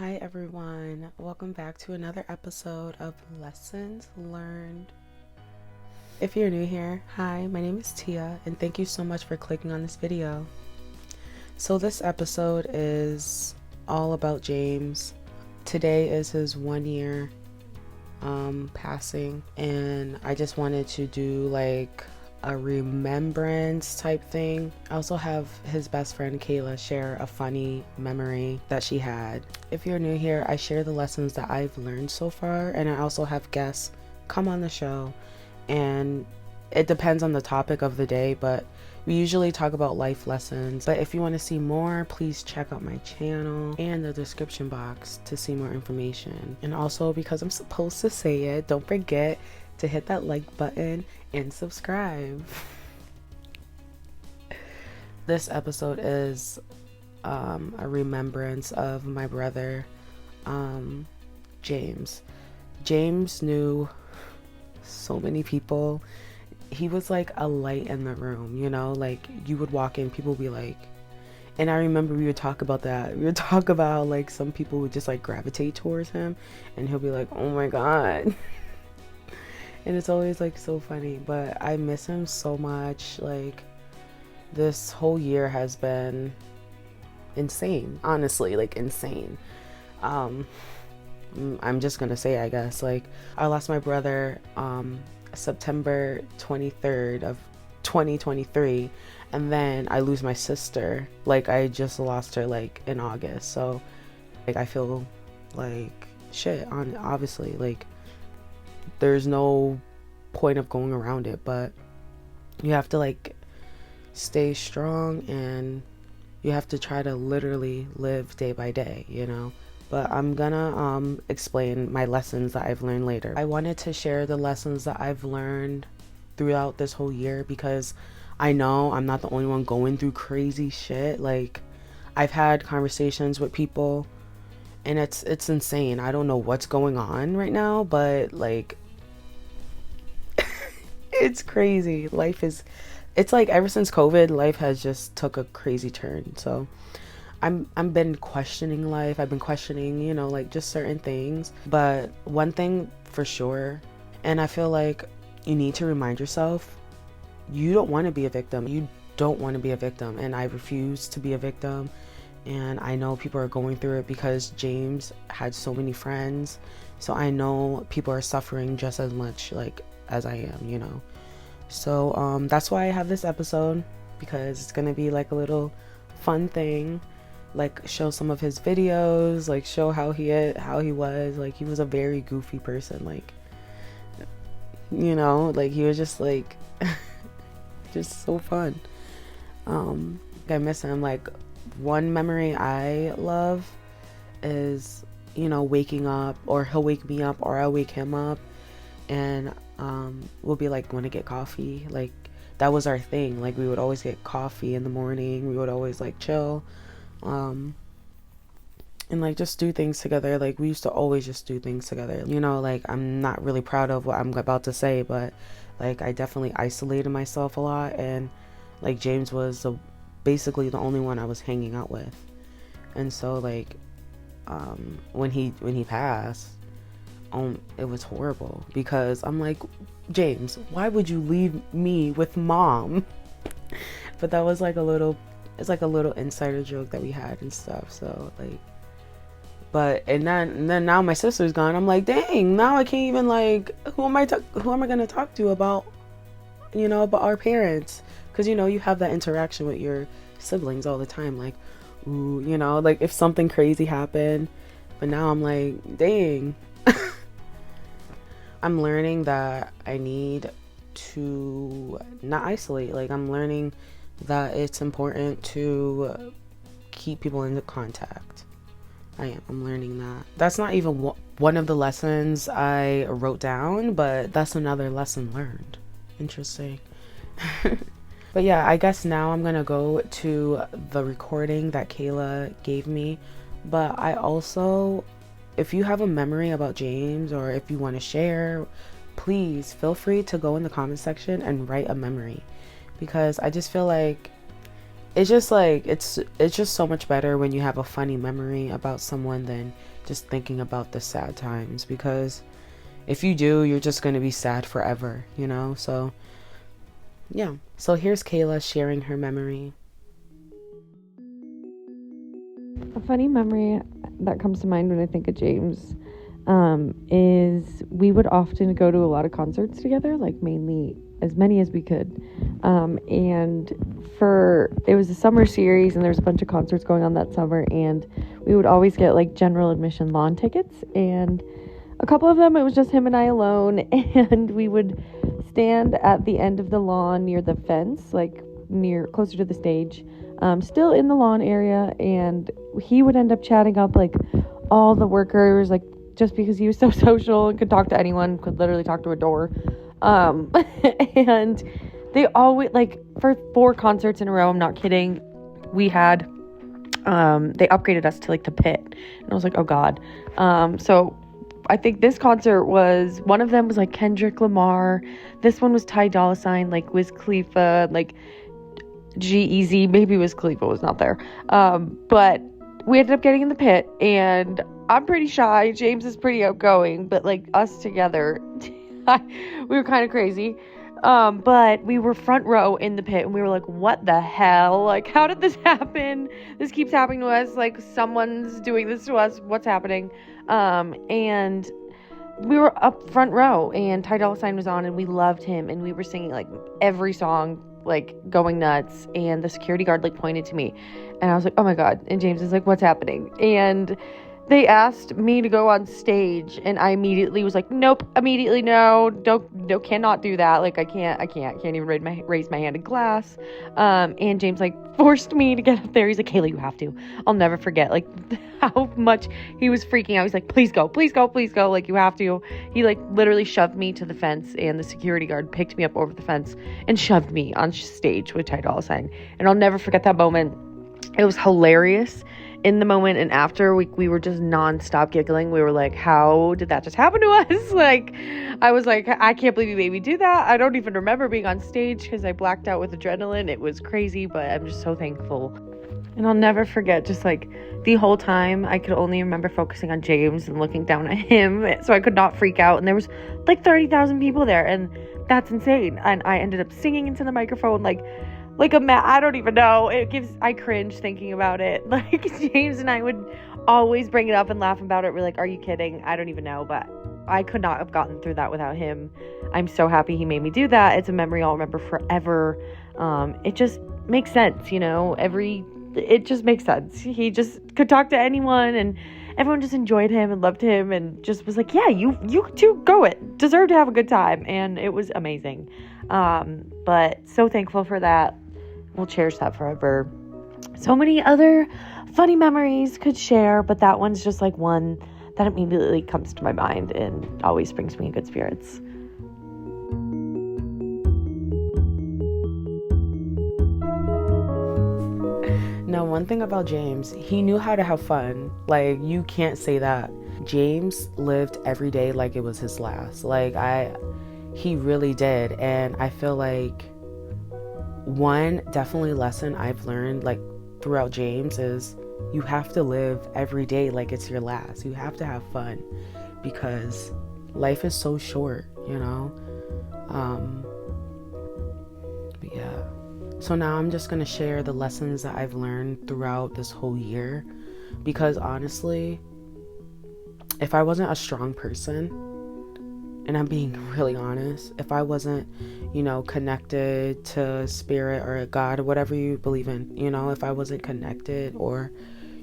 Hi everyone, welcome back to another episode of Lessons Learned. If you're new here, hi, my name is Tia and thank you so much for clicking on this video. So this episode is all about James. Today is his 1 year passing, and I just wanted to do like a remembrance type thing. I also have his best friend Kayla share a funny memory that she had. If you're new here, I share the lessons that I've learned so far, and I also have guests come on the show, and it depends on the topic of the day, but we usually talk about life lessons. But if you want to see more, please check out my channel and the description box to see more information. And also, because I'm supposed to say it, don't forget to hit that like button and subscribe. This episode is a remembrance of my brother, James. James knew so many people. He was like a light in the room, you know, like you would walk in, people would be like, and I remember we would talk about that. We would talk about how like some people would just like gravitate towards him, and he'll be like, oh my God. And it's always like so funny, but I miss him so much. Like this whole year has been insane, honestly, like insane. I'm just gonna say, I guess, like I lost my brother September 23rd of 2023, and then I lose my sister, like I just lost her like in August. So like I feel like shit on, obviously, like there's no point of going around it, but you have to like stay strong and you have to try to literally live day by day, you know. But I'm gonna explain my lessons that I've learned later. I wanted to share the lessons that I've learned throughout this whole year, because I know I'm not the only one going through crazy shit. Like I've had conversations with people and it's insane. I don't know what's going on right now, but like it's crazy. It's like ever since COVID, life has just took a crazy turn. So I'm been questioning life. I've been questioning, you know, like just certain things. But one thing for sure, and I feel like you need to remind yourself, you don't want to be a victim. You don't want to be a victim. And I refuse to be a victim. And I know people are going through it because James had so many friends. So I know people are suffering just as much like as I am, you know. So that's why I have this episode, because it's gonna be like a little fun thing, like show some of his videos, like show how he was. Like he was a very goofy person, like, you know, like he was just like just so fun. I miss him. Like one memory I love is, you know, waking up, or he'll wake me up or I'll wake him up, and we'll be like, want to get coffee. Like that was our thing. Like we would always get coffee in the morning. We would always like chill and like just do things together. Like we used to always just do things together, you know. Like I'm not really proud of what I'm about to say, but like I definitely isolated myself a lot, and like James was basically the only one I was hanging out with. And so like when he passed, it was horrible, because I'm like, James, why would you leave me with mom? But that was like it's like a little insider joke that we had and stuff. So like, but and then now my sister's gone. I'm like, dang, now I can't even like, who am I gonna talk to about, you know, about our parents? Because you know, you have that interaction with your siblings all the time, like, ooh, you know, like if something crazy happened. But now I'm like, dang. I'm learning that I need to not isolate. Like I'm learning that it's important to keep people in contact. I'm learning that. That's not even one of the lessons I wrote down, but that's another lesson learned. Interesting. But yeah, I guess now I'm gonna go to the recording that Kayla gave me. But I also, if you have a memory about James, or if you want to share, please feel free to go in the comment section and write a memory, because I just feel like it's just like it's just so much better when you have a funny memory about someone than just thinking about the sad times, because if you do, you're just going to be sad forever, you know? So yeah, so here's Kayla sharing her memory. A funny memory that comes to mind when I think of James is we would often go to a lot of concerts together, like mainly as many as we could. And it was a summer series, and there was a bunch of concerts going on that summer, and we would always get like general admission lawn tickets, and a couple of them it was just him and I alone, and we would stand at the end of the lawn near the fence, like closer to the stage, still in the lawn area, and he would end up chatting up like all the workers, like just because he was so social and could talk to anyone, could literally talk to a door. And they always, like, for 4 concerts in a row, I'm not kidding, we had they upgraded us to like the pit, and I was like, oh god. So I think this concert was, one of them was like Kendrick Lamar, this one was Ty Dolla $ign, like Wiz Khalifa, like G-Eazy, maybe Wiz Khalifa was not there, but we ended up getting in the pit, and I'm pretty shy, James is pretty outgoing, but like us together we were kind of crazy. But we were front row in the pit, and we were like, what the hell? Like, how did this happen? This keeps happening to us. Like, someone's doing this to us. What's happening? And we were up front row, and Ty Dolla $ign was on, and we loved him, and we were singing like every song, like going nuts. And the security guard like pointed to me, and I was like, oh my god. And James is like, what's happening? And they asked me to go on stage, and I immediately was like, nope, immediately no, cannot do that. Like, I can't even raise my hand in class. And James like forced me to get up there. He's like, Kayla, you have to. I'll never forget like how much he was freaking out. He's like, please go. Like, you have to. He like literally shoved me to the fence, and the security guard picked me up over the fence and shoved me on stage with Ty Dolla $ign. And I'll never forget that moment. It was hilarious. In the moment and after, we were just nonstop giggling. We were like, how did that just happen to us? Like, I was like, I can't believe you made me do that. I don't even remember being on stage because I blacked out with adrenaline. It was crazy, but I'm just so thankful. And I'll never forget, just like the whole time, I could only remember focusing on James and looking down at him, so I could not freak out. And there was like 30,000 people there, and that's insane. And I ended up singing into the microphone like I don't even know. I cringe thinking about it. Like, James and I would always bring it up and laugh about it. We're like, are you kidding? I don't even know, but I could not have gotten through that without him. I'm so happy he made me do that. It's a memory I'll remember forever. It just makes sense, you know? It just makes sense. He just could talk to anyone, and everyone just enjoyed him and loved him, and just was like, yeah, you too, go it. Deserve to have a good time. And it was amazing. But so thankful for that. We'll cherish that forever. So many other funny memories could share, but that one's just like one that immediately comes to my mind and always brings me in good spirits. Now, one thing about James, he knew how to have fun. Like, you can't say that. James lived every day like it was his last. Like, he really did. And I feel like one definitely lesson I've learned like throughout James is you have to live every day like it's your last. You have to have fun, because life is so short, you know? But yeah. So now I'm just gonna share the lessons that I've learned throughout this whole year, because honestly, if I wasn't a strong person, and I'm being really honest, if I wasn't, you know, connected to spirit or God or whatever you believe in, you know, if I wasn't connected or,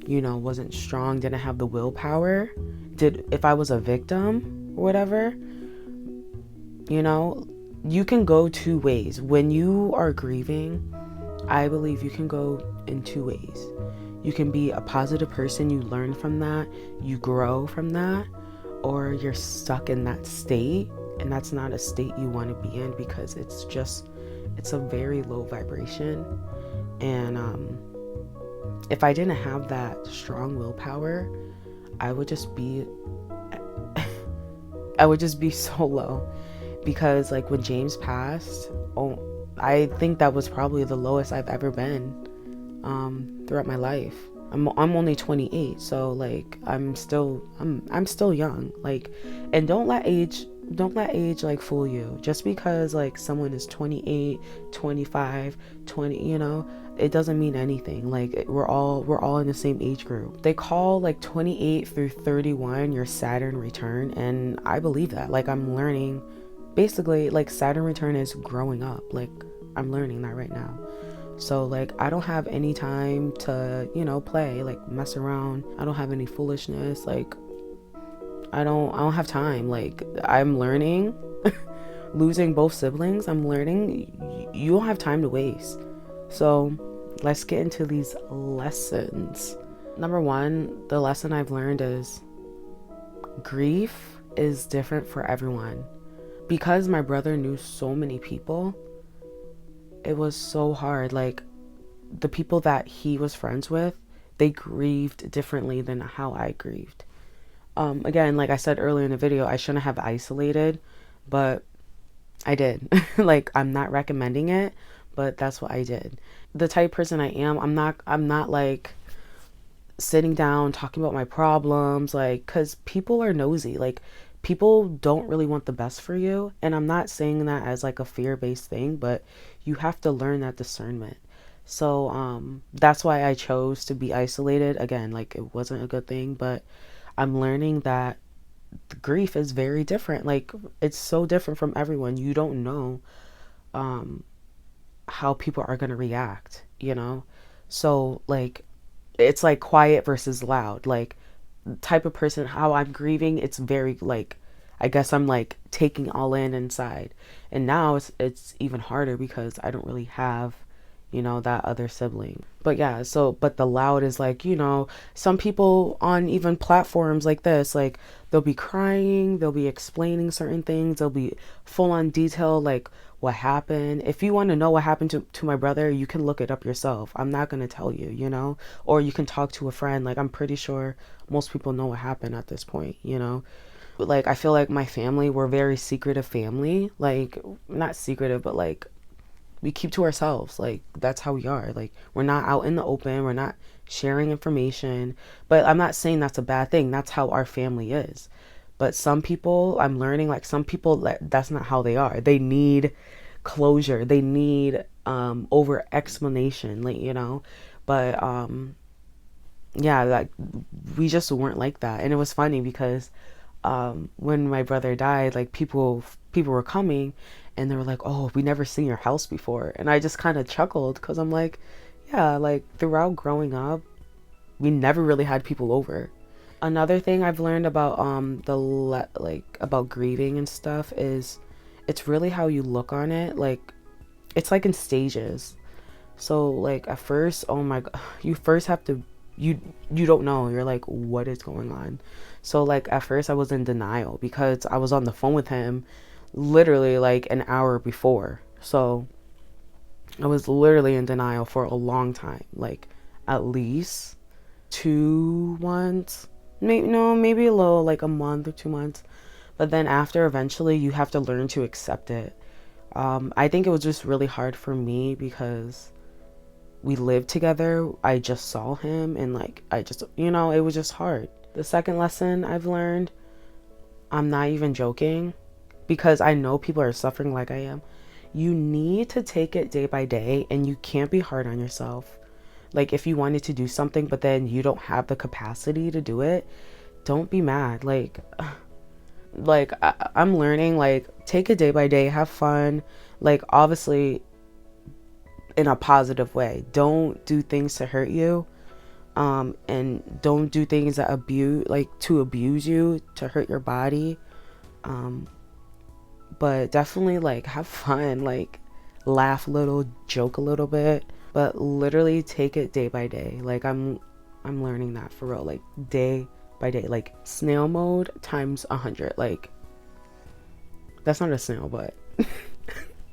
you know, wasn't strong, didn't have the willpower, if I was a victim or whatever, you know, you can go 2 ways. When you are grieving, I believe you can go in 2 ways. You can be a positive person, you learn from that, you grow from that, or you're stuck in that state, and that's not a state you want to be in, because it's a very low vibration. And if I didn't have that strong willpower, I would just be so low, because like when James passed, I think that was probably the lowest I've ever been. throughout my life. I'm only 28, so like I'm still young. Like, and don't let age like fool you. Just because like someone is 28, 25, 20, you know, it doesn't mean anything. Like we're all in the same age group. They call like 28 through 31 your Saturn return, and I believe that. Like I'm learning, basically like Saturn return is growing up. Like I'm learning that right now. So like I don't have any time to, you know, play, like mess around. I don't have any foolishness. Like I don't have time. Like I'm learning. Losing both siblings, I'm learning you don't have time to waste. So let's get into these lessons. Number one, the lesson I've learned is grief is different for everyone. Because my brother knew so many people, it was so hard. Like the people that he was friends with, they grieved differently than how I grieved. Again, like I said earlier in the video, I shouldn't have isolated, but I did. Like I'm not recommending it, but that's what I did. The type of person I am, I'm not like sitting down talking about my problems, like, cuz people are nosy. Like people don't really want the best for you, and I'm not saying that as like a fear-based thing, but you have to learn that discernment. So that's why I chose to be isolated. Again, like it wasn't a good thing, but I'm learning that the grief is very different. Like it's so different from everyone. You don't know how people are going to react, you know? So like it's like quiet versus loud. Like type of person, how I'm grieving, it's very like, I guess I'm like taking all in inside. And now it's even harder because I don't really have, you know, that other sibling. But yeah, so but the loud is like, you know, some people on even platforms like this, like they'll be crying, they'll be explaining certain things, they'll be full on detail, like what happened. If you want to know what happened to my brother, you can look it up yourself. I'm not going to tell you, you know, or you can talk to a friend. Like I'm pretty sure most people know what happened at this point, you know. Like I feel like my family, we're very secretive family. Like not secretive, but like we keep to ourselves. Like that's how we are. Like we're not out in the open, we're not sharing information. But I'm not saying that's a bad thing. That's how our family is. But some people, I'm learning, like some people, that's not how they are. They need closure, they need over explanation, like, you know. But yeah, like we just weren't like that. And it was funny because when my brother died, like people were coming and they were like, oh, we never seen your house before. And I just kind of chuckled because I'm like, yeah, like throughout growing up, we never really had people over. Another thing I've learned about like about grieving and stuff is it's really how you look on it. Like it's like in stages. So like at first, oh my god, you first have to, you don't know, you're like, what is going on? So like at first I was in denial because I was on the phone with him literally like an hour before. So I was literally in denial for a long time, like at least 2 months, maybe, no, maybe a little, like a month or 2 months. But then after, eventually you have to learn to accept it. I think it was just really hard for me because we lived together. I just saw him and like I just, you know, it was just hard. The second lesson I've learned, I'm not even joking, because I know people are suffering like I am. You need to take it day by day, and you can't be hard on yourself. Like if you wanted to do something but then you don't have the capacity to do it, don't be mad. Like I'm learning, like take it day by day, have fun, like obviously in a positive way. Don't do things to hurt you, and don't do things that abuse you, to hurt your body. But definitely like have fun, like laugh a little, joke a little bit, but literally take it day by day. Like I'm learning that for real, like day by day, like snail mode times 100. Like that's not a snail, but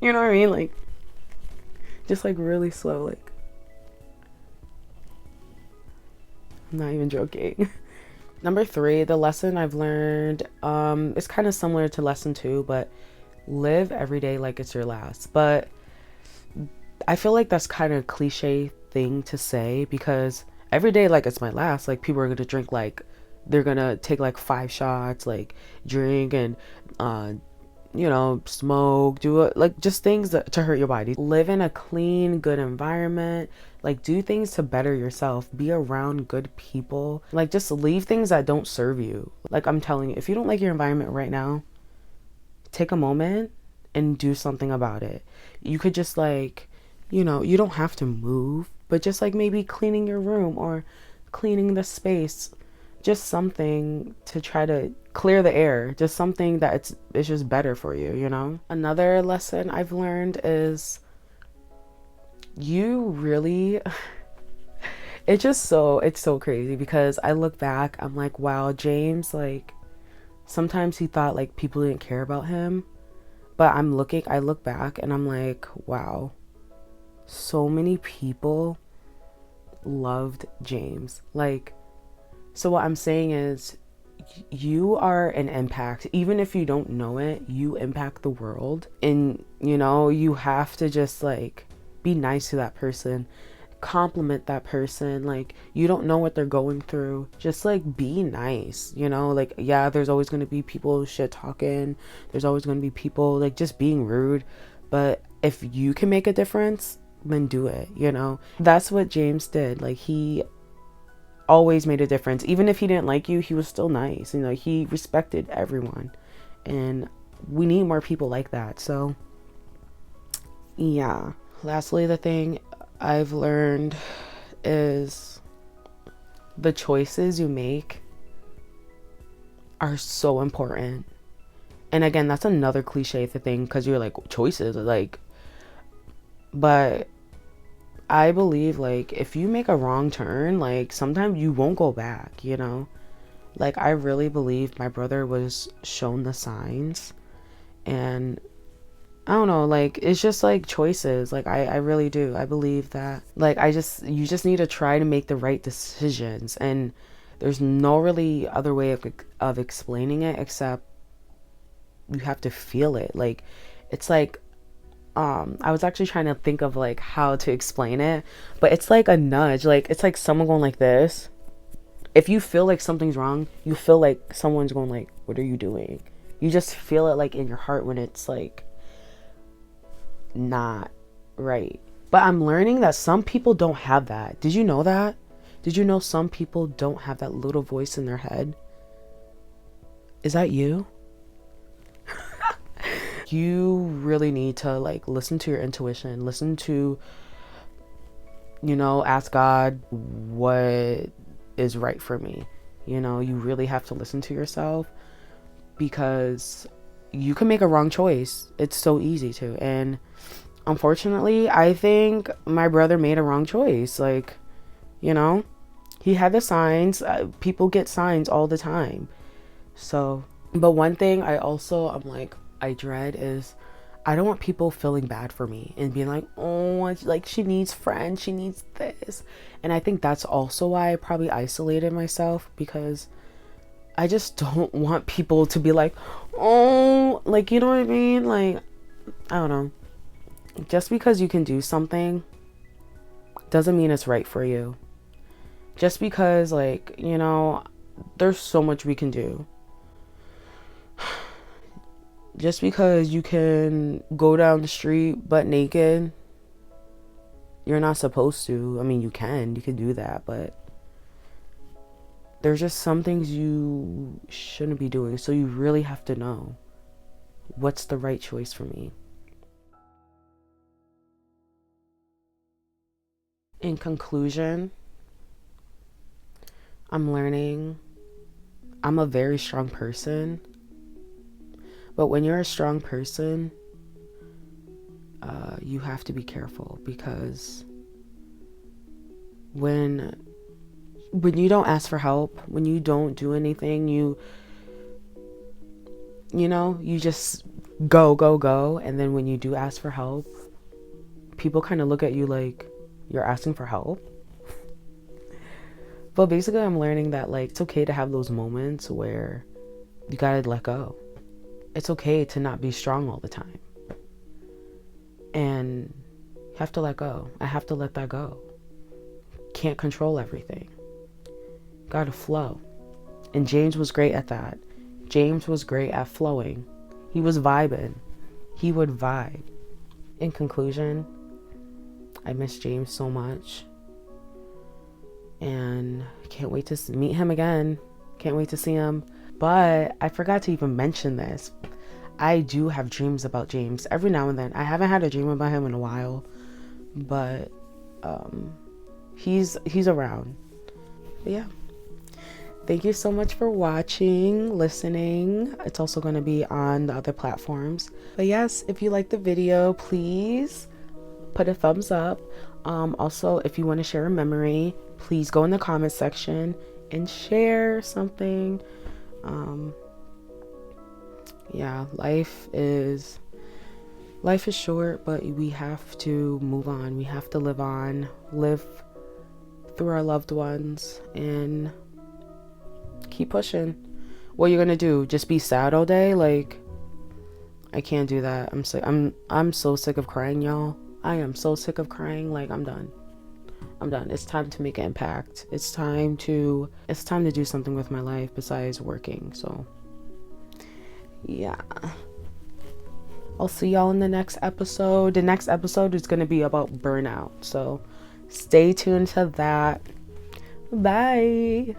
you know what I mean? Like just like really slow. Like I'm not even joking. Number 3, the lesson I've learned, it's kind of similar to lesson 2, but live every day like it's your last. But I feel like that's kind of cliche thing to say, because every day, like, it's my last. Like, people are gonna drink, like, they're gonna take like 5 shots, like, drink and smoke, do it, like, just things to hurt your body. Live in a clean, good environment. Like, do things to better yourself. Be around good people. Like, just leave things that don't serve you. Like, I'm telling you, if you don't like your environment right now, take a moment and do something about it. You could just, like, you don't have to move, but just, like, maybe cleaning your room or cleaning the space. Just something to try to clear the air. Just something that it's just better for you, Another lesson I've learned is you really it's so crazy, because I look back, I'm like, wow, James, like, sometimes he thought like people didn't care about him, but I look back and I'm like, wow, so many people loved James. Like, so what I'm saying is, you are an impact. Even if you don't know it, you impact the world. And, you have to just, like, be nice to that person. Compliment that person. Like, you don't know what they're going through. Just, like, be nice, Like, yeah, there's always going to be people shit talking. There's always going to be people, like, just being rude. But if you can make a difference, then do it, That's what James did. Like, he always made a difference. Even if he didn't like you, he was still nice. He respected everyone, and we need more people like that. So yeah. Lastly, the thing I've learned is the choices you make are so important. And again, that's another cliche thing, because you're like, choices, like, but I believe, like, if you make a wrong turn, like, sometimes you won't go back, Like, I really believe my brother was shown the signs, and I don't know, like, it's just, like, choices. Like, I really do. I believe that, like, you just need to try to make the right decisions, and there's no really other way of explaining it except you have to feel it. Like, it's like, I was actually trying to think of, like, how to explain it, but it's like a nudge. Like, it's like someone going like this. If you feel like something's wrong, you feel like someone's going like, what are you doing? You just feel it, like, in your heart when it's, like, not right. But I'm learning that some people don't have that. Did you know that? Did you know some people don't have that little voice in their head? Is that you? You really need to, like, listen to your intuition. Listen to, ask God, what is right for me? You really have to listen to yourself, because you can make a wrong choice. It's so easy to. And unfortunately, I think my brother made a wrong choice. Like, he had the signs. People get signs all the time. So, but one thing I'm like, I dread is, I don't want people feeling bad for me and being like, oh, like, she needs friends, she needs this. And I think that's also why I probably isolated myself, because I just don't want people to be like, oh, like, you know what I mean? Like, I don't know. Just because you can do something doesn't mean it's right for you. Just because, like, there's so much we can do. Just because you can go down the street butt naked, you're not supposed to. I mean, you can do that, but there's just some things you shouldn't be doing. So you really have to know, what's the right choice for me. In conclusion, I'm learning I'm a very strong person. But when you're a strong person, you have to be careful, because when you don't ask for help, when you don't do anything, you just go, and then when you do ask for help, people kind of look at you like you're asking for help. But basically, I'm learning that, like, it's okay to have those moments where you gotta let go. It's okay to not be strong all the time. And you have to let go. I have to let that go. can't control everything. Gotta flow. And James was great at that. James was great at flowing. He was vibing. He would vibe. In conclusion, I miss James so much. And can't wait to meet him again. Can't wait to see him. But I forgot to even mention this. I do have dreams about James every now and then. I haven't had a dream about him in a while, but he's around. But yeah. Thank you so much for watching, listening. It's also going to be on the other platforms. But yes, if you like the video, please put a thumbs up. Also, if you want to share a memory, please go in the comment section and share something. Yeah, life is short, but we have to move on. We have to live on, live through our loved ones, and keep pushing. What you're gonna do? Just be sad all day? Like, I can't do that. I'm so sick of crying, y'all. I am so sick of crying. Like, I'm done. It's time to make an impact. It's time to do something with my life besides working. So yeah, I'll see y'all in the next episode. The next episode is gonna be about burnout, so stay tuned to that. Bye.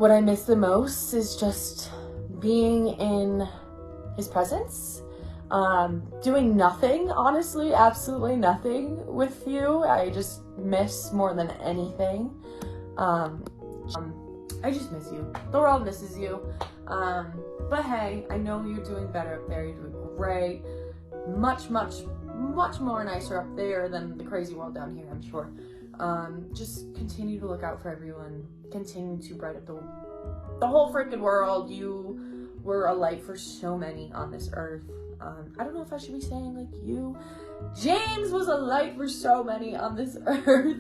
what I miss the most is just being in his presence, doing nothing, honestly, absolutely nothing with you. I just miss more than anything. I just miss you. The world misses you. But hey, I know you're doing better up there. You're doing great. Much, much, much more nicer up there than the crazy world down here, I'm sure. Just continue to look out for everyone. Continue to brighten up the whole freaking world. You were a light for so many on this earth. I don't know if I should be saying like you. James was a light for so many on this earth.